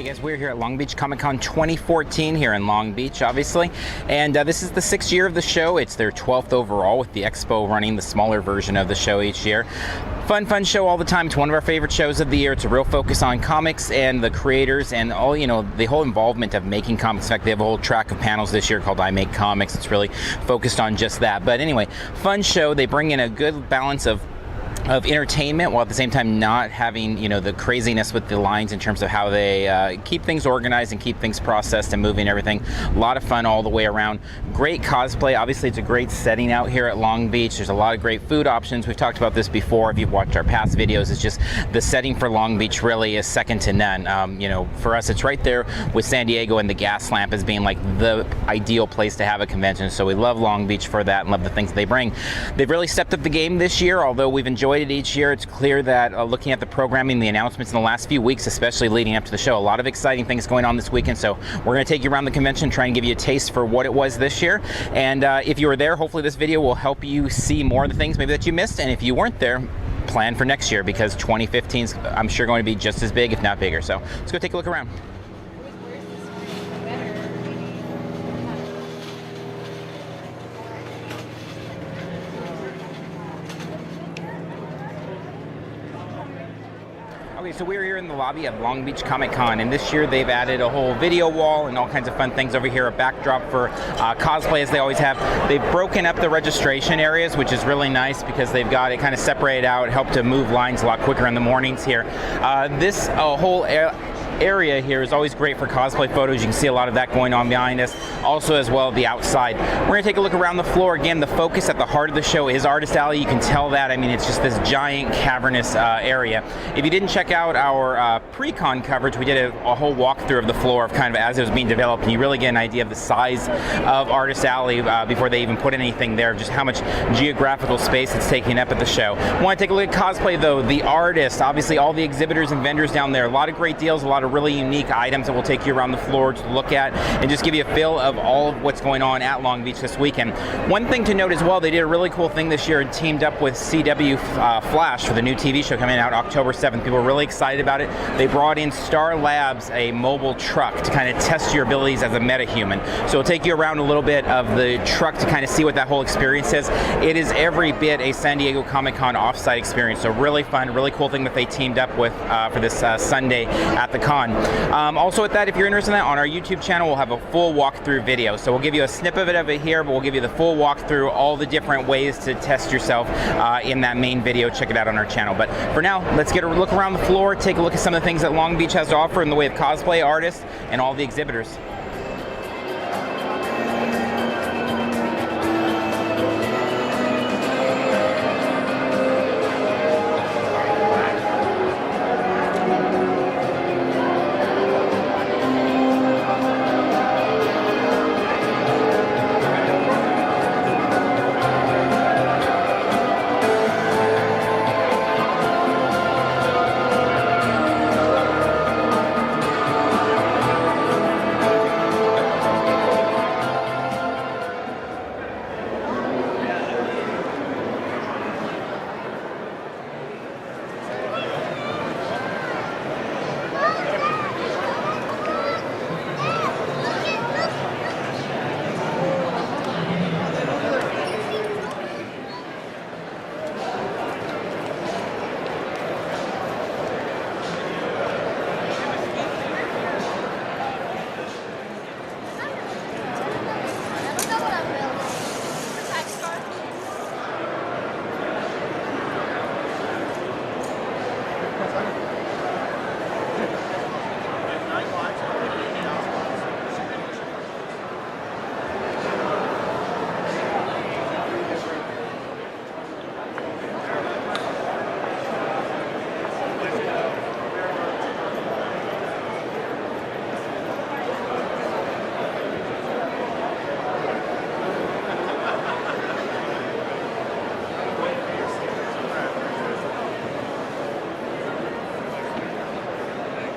Hey guys, we're here at Long Beach Comic Con 2014 here in Long Beach, obviously. And this is the 6th year of the show. It's their 12th overall, with the Expo running the smaller version of the show each year. Fun show all the time. It's one of our favorite shows of the year. It's a real focus on comics and the creators and all, you know, the whole involvement of making comics. In fact, they have a whole track of panels this year called I Make Comics. It's really focused on just that. But anyway, fun show. They bring in a good balance of entertainment while at the same time not having, you know, the craziness with the lines in terms of how they keep things organized and keep things processed and moving everything. A lot of fun all the way around. Great cosplay. Obviously, it's a great setting out here at Long Beach. There's a lot of great food options. We've talked about this before. If you've watched our past videos, it's just the setting for Long Beach really is second to none. You know, for us, it's right there with San Diego and the gas lamp as being like the ideal place to have a convention. So we love Long Beach for that and love the things they bring. They've really stepped up the game this year, although we've enjoyed it each year. It's clear that looking at the programming, the announcements in the last few weeks, especially leading up to the show, a lot of exciting things going on this weekend. So we're going to take you around the convention, try and give you a taste for what it was this year. And if you were there, hopefully this video will help you see more of the things maybe that you missed. And if you weren't there, plan for next year, because 2015 is, I'm sure, going to be just as big, if not bigger. So let's go take a look around. Okay, so we're here in the lobby of Long Beach Comic Con, and this year they've added a whole video wall and all kinds of fun things over here, a backdrop for cosplay, as they always have. They've broken up the registration areas, which is really nice because they've got it kind of separated out, helped to move lines a lot quicker in the mornings here. This whole area here is always great for cosplay photos. You can see a lot of that going on behind us. Also, as well, the outside. We're going to take a look around the floor. Again, the focus at the heart of the show is Artist Alley. You can tell that. I mean, it's just this giant cavernous area. If you didn't check out our pre-con coverage, we did a whole walkthrough of the floor of kind of as it was being developed, and you really get an idea of the size of Artist Alley before they even put anything there, just how much geographical space it's taking up at the show. Want to take a look at cosplay, though. The artists, obviously all the exhibitors and vendors down there. A lot of great deals, a lot of really unique items that we'll take you around the floor to look at and just give you a feel of all of what's going on at Long Beach this weekend. One thing to note as well, they did a really cool thing this year and teamed up with CW Flash for the new TV show coming out October 7th. People are really excited about it. They brought in Star Labs, a mobile truck, to kind of test your abilities as a metahuman. So we'll take you around a little bit of the truck to kind of see what that whole experience is. It is every bit a San Diego Comic Con offsite experience. So really fun, really cool thing that they teamed up with for this Sunday at the con. Also with that, if you're interested in that, on our YouTube channel, we'll have a full walkthrough video. So we'll give you a snippet of it here, but we'll give you the full walkthrough, all the different ways to test yourself in that main video. Check it out on our channel. But for now, let's get a look around the floor, take a look at some of the things that Long Beach has to offer in the way of cosplay, artists, and all the exhibitors.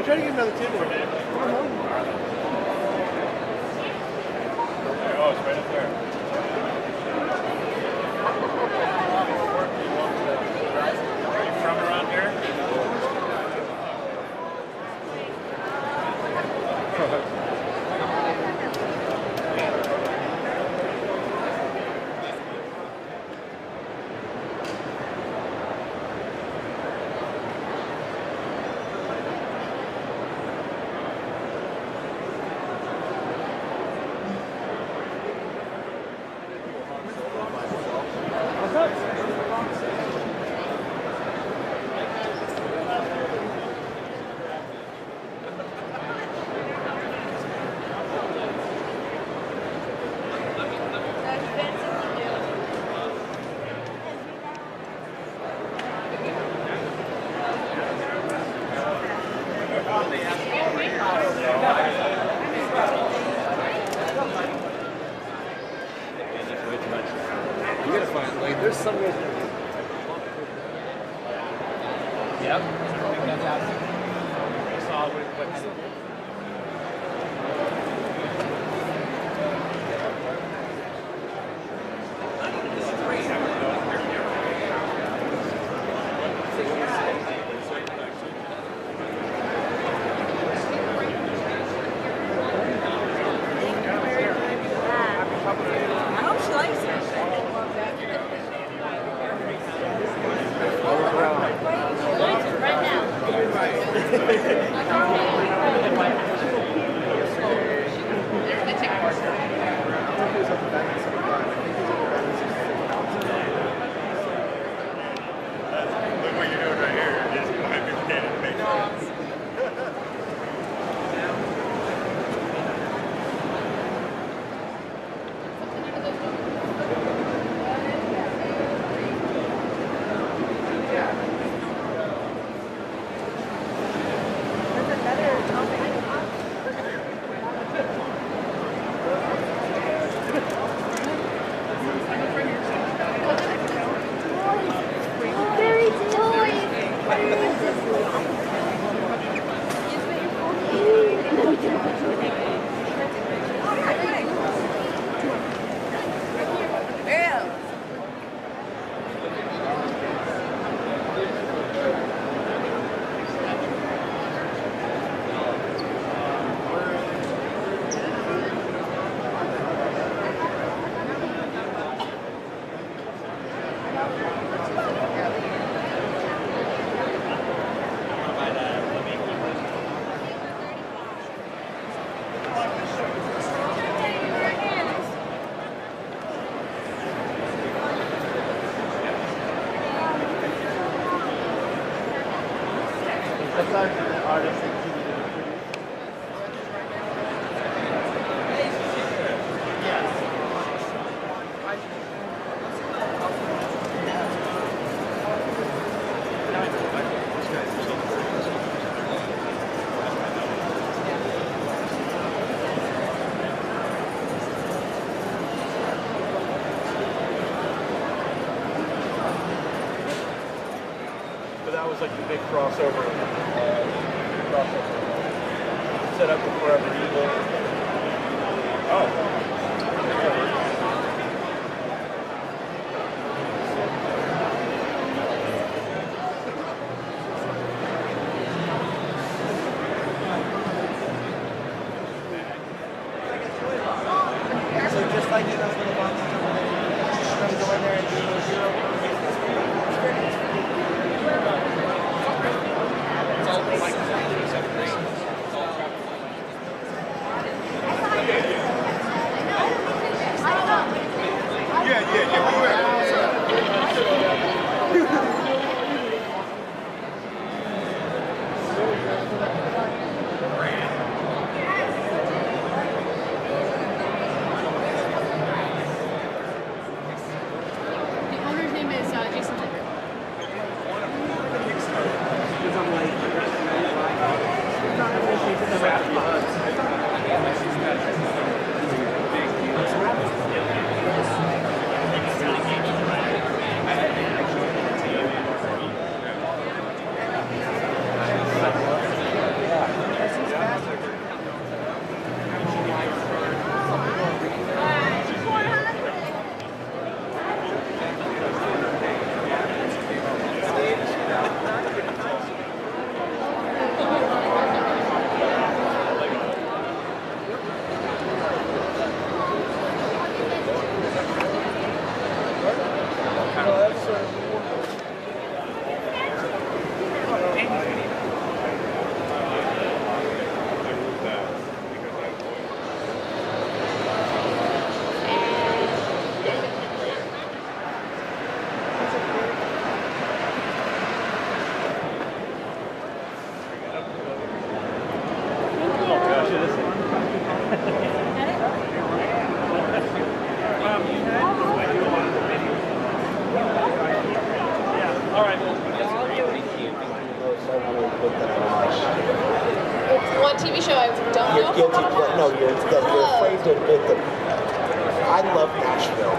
Try to get another table or man. Oh, it's right up there. Are you from around here? Yep. That's awesome. I hope she likes it. Right Look what you're doing right here. You're just going to be standing. But that was like the big crossover. Set up with Forever Evil. Oh. So just like in those little boxes over there, just gonna go in there and do those zero. The owner's name is Jason Tucker. What TV show I don't You're know? guilty. No, you're afraid to admit that. I love Nashville.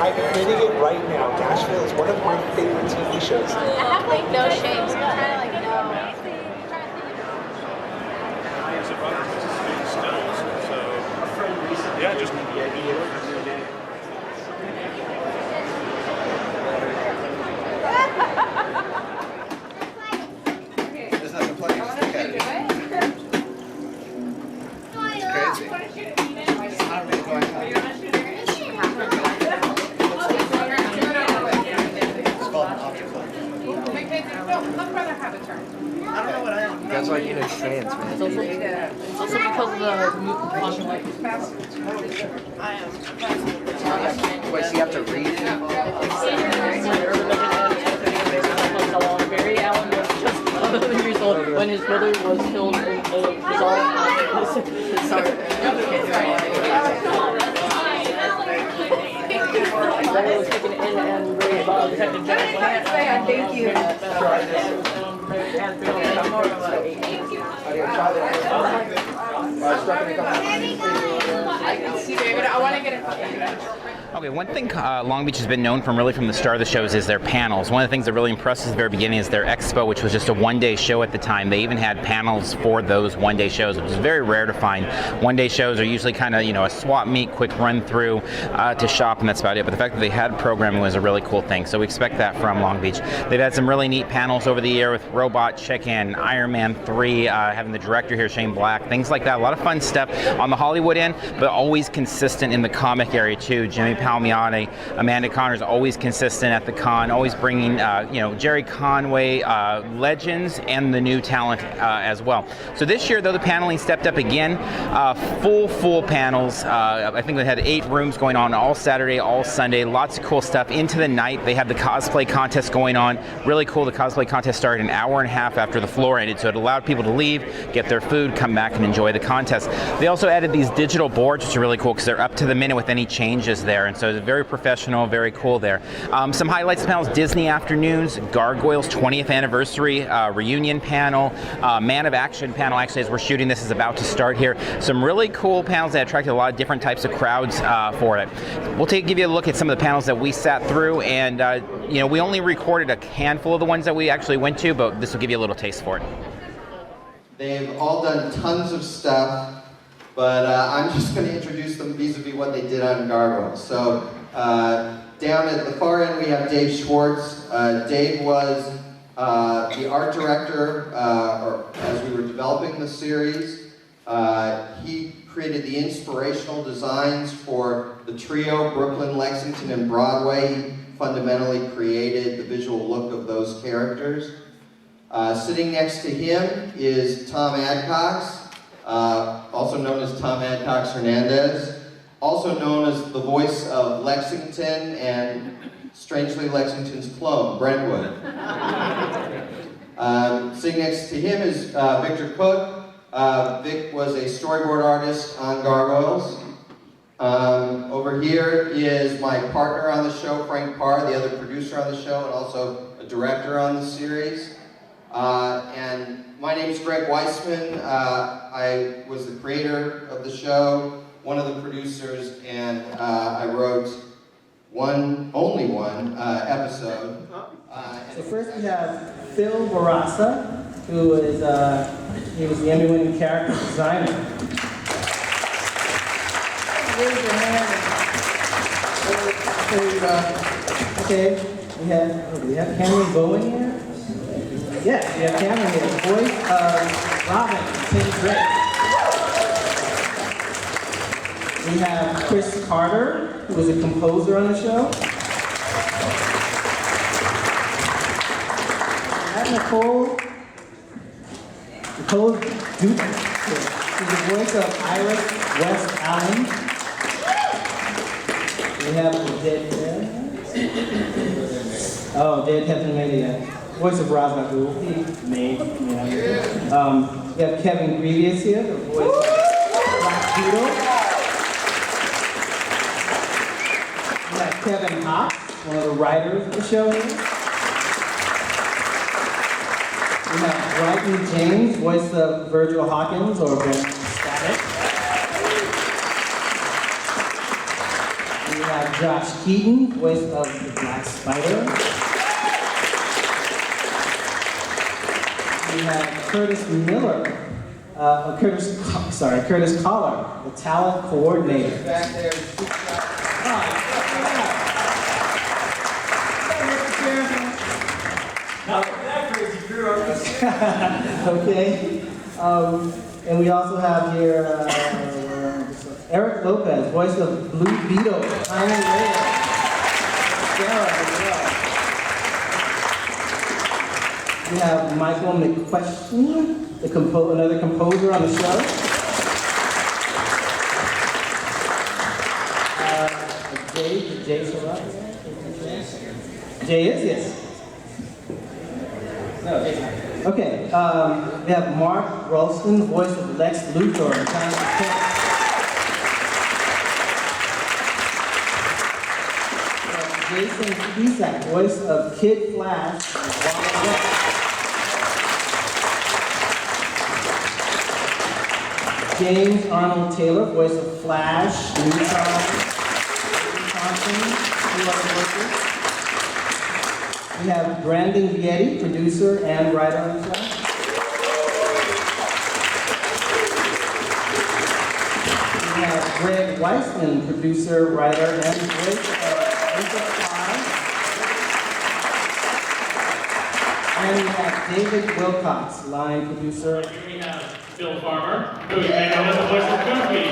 I'm admitting it right now. Nashville is one of my favorite TV shows. I have like no shame, so I'm trying to like know. Yeah, just There's nothing funny. Just look at it. It's crazy. It's not really going on. It's called an object lesson. I don't know what I am. That's why you know trans, man. It's also because of the mutant population. Wait, so you have to read it? Barry Allen was just 11 years old when his brother was killed in a bizarre Larry was taken in and raised by Detective James. Thank you. I want to get a Okay, one thing Long Beach has been known from the start of the shows is their panels. One of the things that really impressed us at the very beginning is their expo, which was just a one-day show at the time. They even had panels for those one-day shows, which is very rare to find. One-day shows are usually kind of, a swap meet, quick run-through to shop, and that's about it. But the fact that they had programming was a really cool thing, so we expect that from Long Beach. They've had some really neat panels over the year with Robot Chicken, Iron Man 3, having the director here, Shane Black, things like that. A lot of fun stuff on the Hollywood end, but always consistent in the comic area too. Jimmy Palmiotti, Amanda Connor's always consistent at the con, always bringing Jerry Conway legends and the new talent as well. So this year, though, the paneling stepped up again. Full panels. I think they had 8 rooms going on all Saturday, all Sunday. Lots of cool stuff into the night. They had the cosplay contest going on. Really cool. The cosplay contest started an hour and a half after the floor ended, so it allowed people to leave, get their food, come back and enjoy the contest. They also added these digital boards, which are really cool because they're up to the minute with any changes there, and so it's very professional, very cool there. Some highlights of the panels: Disney Afternoons, Gargoyles 20th anniversary reunion panel, Man of Action panel. Actually, as we're shooting this, is about to start here. Some really cool panels that attracted a lot of different types of crowds for it. We'll give you a look at some of the panels that we sat through, and we only recorded a handful of the ones that we actually went to, but this will give you a little taste for it. They've all done tons of stuff, but I'm just going to introduce them vis-a-vis what they did on Gargoyles. So down at the far end we have Dave Schwartz. Dave was the art director as we were developing the series. He created the inspirational designs for the trio, Brooklyn, Lexington, and Broadway. He fundamentally created the visual look of those characters. Sitting next to him is Tom Adcox, also known as Tom Adcox Hernandez, also known as the voice of Lexington and, strangely, Lexington's clone, Brentwood. Sitting next to him is Victor Cook. Vic was a storyboard artist on Gargoyles. Over here is my partner on the show, Frank Parr, the other producer on the show and also a director on the series. And my name is Greg Weissman. I was the creator of the show, one of the producers, and I wrote only one episode. So first we have Phil Barassa, who is he was the Emmy-winning character designer. Raise your hand. Okay, we have Cameron Bowen here. Yes, we have Cameron here, the voice of Robin, Tim Drake. We have Chris Carter, who was a composer on the show. We have Nicole Duke. She's the voice of Iris West Allen. We have Dead Heaven Media. Voice of Ra's al Ghul, he made, We have Kevin Grevious here, the voice of Black Beetle. We have Kevin Hopps, one of the writers of the show here. We have Brighton James, voice of Virgil Hawkins, or Ben Static. We have Josh Keaton, voice of the Black Spider. We have Curtis Miller, Curtis Collar, the talent coordinator. Back there. Okay. And we also have here Eric Lopez, voice of Blue Beetle, Iron Rail. Sarah as well. We have Michael McQuestion, another composer on the show. Jay Surratt. Jay is, yes. No, Jay's not. Okay, we have Mark Ralston, voice of Lex Luthor. Jason Cusack, voice of Kid Flash. James Arnold Taylor, voice of Flash, Neutron, two other voices. We have Brandon Vietti, producer and writer on the show. We have Greg Weissman, producer, writer, and voice of Lisa Fly. And we have David Wilcox, line producer. Here we have Bill Farmer, who you may know as the voice of Goofy.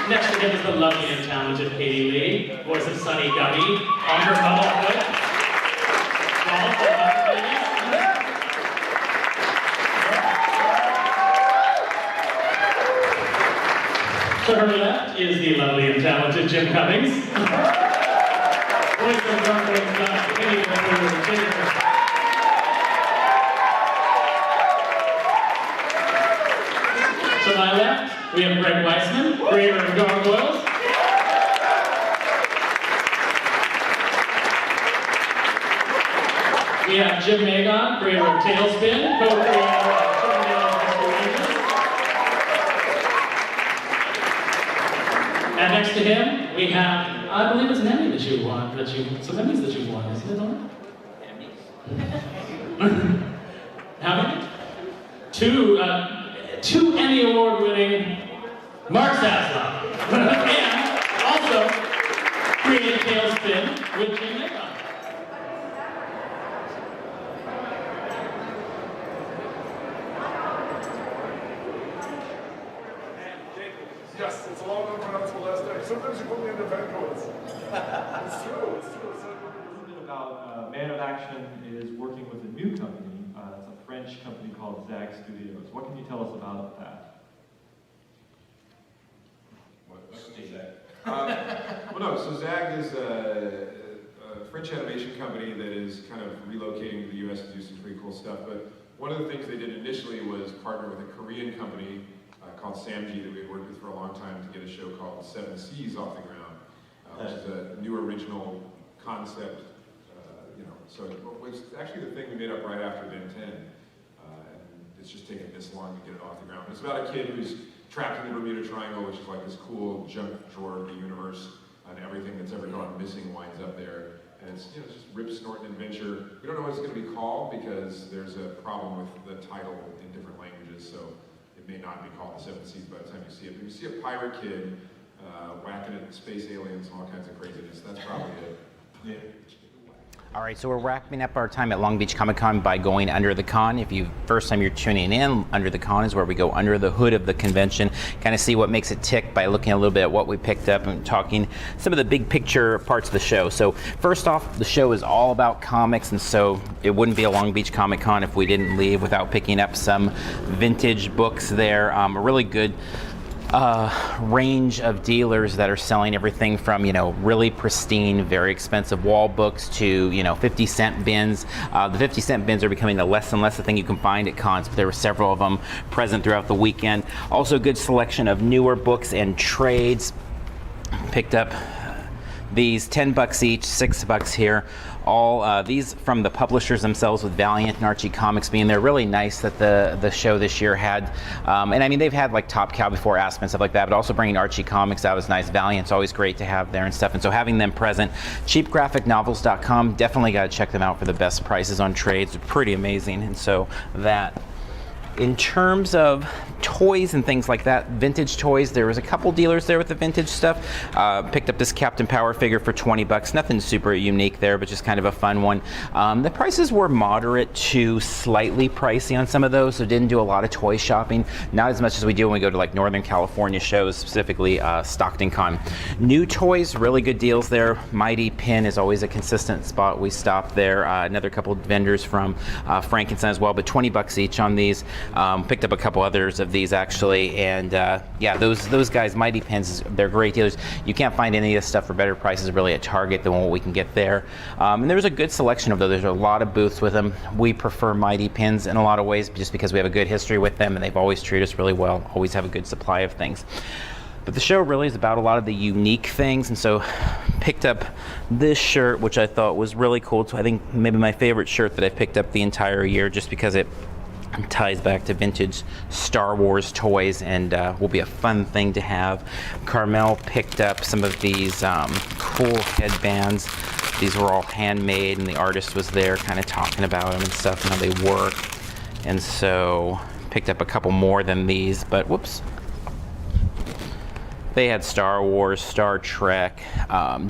Next to him is the lovely and talented Katie Lee, voice of Sunny Gummy, on her bubblefoot. To her left is the lovely and talented Jim Cummings, voice of Gargoyle's Penny Theater. To my left, we have Greg Weissman, creator of Gargoyles. We have Jim Magon, creator of Tailspin, co-creator of Chippendales Rescue Rangers. And next to him, we have, I believe it's an Emmy that you won, some Emmys that you won, isn't it, Norman? Emmys. How many? Two Emmy Award-winning Mark Zaslow. And also created Tailspin with Jim Magon. Yes, it's a long unpronounceable last name. Sometimes you put me in the vent codes. It's true, it's true. About Man of Action is working with a new company. It's a French company called Zag Studios. What can you tell us about that? Well, no, so Zag is a French animation company that is kind of relocating to the US to do some pretty cool stuff. But one of the things they did initially was partner with a Korean company called Samji that we had worked with for a long time to get a show called Seven Seas off the ground, which is a new original concept. So it was actually the thing we made up right after Ben 10. And it's just taken this long to get it off the ground. It's about a kid who's trapped in the Bermuda Triangle, which is like this cool junk drawer of the universe, and everything that's ever gone missing winds up there. And it's, it's just rip snorting adventure. We don't know what it's going to be called because there's a problem with the title in different languages, so it may not be called The Seven Seas by the time you see it. But you see a pirate kid whacking at space aliens and all kinds of craziness. That's probably it. Yeah. All right, so we're wrapping up our time at Long Beach Comic Con by going under the con. If you first time you're tuning in, under the con is where we go under the hood of the convention, kind of see what makes it tick by looking a little bit at what we picked up and talking some of the big picture parts of the show. So first off, the show is all about comics, and so it wouldn't be a Long Beach Comic Con if we didn't leave without picking up some vintage books there. A really good range of dealers that are selling everything from, really pristine, very expensive wall books to, 50-cent bins. The 50-cent bins are becoming less and less a thing you can find at cons, but there were several of them present throughout the weekend. Also a good selection of newer books and trades. Picked up These $10 each, $6 here. All these from the publishers themselves, with Valiant and Archie Comics being there. Really nice that the show this year had, and I mean they've had like Top Cow before, Aspen, stuff like that, but also bringing Archie Comics out was nice. Valiant's always great to have there and stuff, and so having them present. Cheapgraphicnovels.com, definitely got to check them out for the best prices on trades. They're pretty amazing, and so that. In terms of toys and things like that, vintage toys, there was a couple dealers there with the vintage stuff. Picked up this Captain Power figure for $20. Nothing super unique there, but just kind of a fun one. The prices were moderate to slightly pricey on some of those, so didn't do a lot of toy shopping. Not as much as we do when we go to like Northern California shows, specifically Stockton Con. New toys, really good deals there. Mighty Pin is always a consistent spot. We stopped there. Another couple of vendors from Frankenstein as well, but $20 each on these. Picked up a couple others of these actually, and yeah, those guys, Mighty Pins, they're great dealers. You can't find any of this stuff for better prices really at Target than what we can get there. And there's a good selection of those. There's a lot of booths with them. We prefer Mighty Pins in a lot of ways just because we have a good history with them and they've always treated us really well, always have a good supply of things. But the show really is about a lot of the unique things, and so picked up this shirt, which I thought was really cool. So I think maybe my favorite shirt that I've picked up the entire year, just because it ties back to vintage Star Wars toys and will be a fun thing to have. Carmel picked up some of these cool headbands. These were all handmade, and the artist was there kind of talking about them and stuff and how they work. And so picked up a couple more than these, but whoops. They had Star Wars, Star Trek,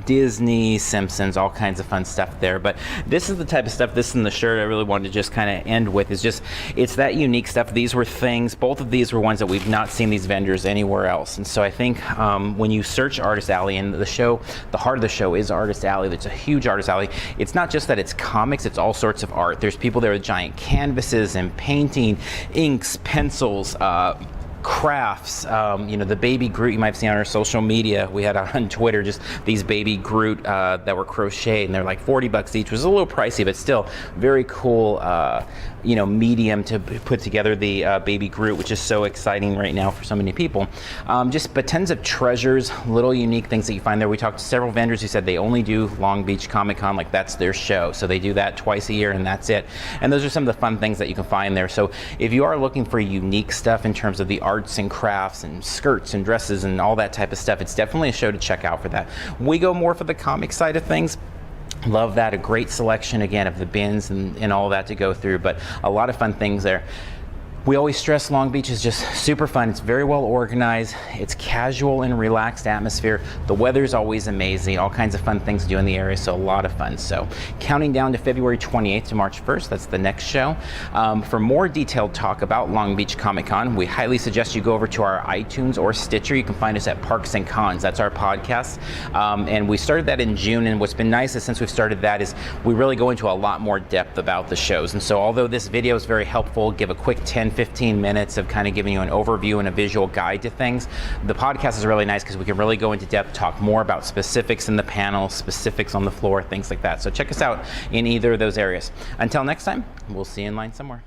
Disney, Simpsons, all kinds of fun stuff there. But this is the type of stuff, this in the shirt I really wanted to just kind of end with, is just, it's that unique stuff. These were things, both of these were ones that we've not seen these vendors anywhere else. And so I think when you search Artist Alley, and the show, the heart of the show is Artist Alley. It's a huge Artist Alley. It's not just that it's comics, it's all sorts of art. There's people there with giant canvases and painting, inks, pencils, crafts, you know, the baby Groot you might have seen on our social media. We had on Twitter just these baby Groot that were crocheted, and they're like $40 each, which is a little pricey, but still very cool, you know, medium to put together the baby Groot, which is so exciting right now for so many people. But tons of treasures, little unique things that you find there. We talked to several vendors who said they only do Long Beach Comic Con, like that's their show. So they do that twice a year and that's it. And those are some of the fun things that you can find there. So if you are looking for unique stuff in terms of the arts and crafts and skirts and dresses and all that type of stuff, it's definitely a show to check out for that. We go more for the comic side of things. Love that. A great selection again of the bins and all that to go through, but a lot of fun things there. We always stress Long Beach is just super fun. It's very well organized. It's casual and relaxed atmosphere. The weather's always amazing. All kinds of fun things to do in the area, so a lot of fun. So counting down to February 28th to March 1st, that's the next show. For more detailed talk about Long Beach Comic Con, we highly suggest you go over to our iTunes or Stitcher. You can find us at Parks and Cons. That's our podcast. And we started that in June, and what's been nice is since we've started that is we really go into a lot more depth about the shows. And so although this video is very helpful, give a quick 10-15 minutes of kind of giving you an overview and a visual guide to things, the podcast is really nice because we can really go into depth, talk more about specifics in the panel, specifics on the floor, things like that. So check us out in either of those areas. Until next time, we'll see you in line somewhere.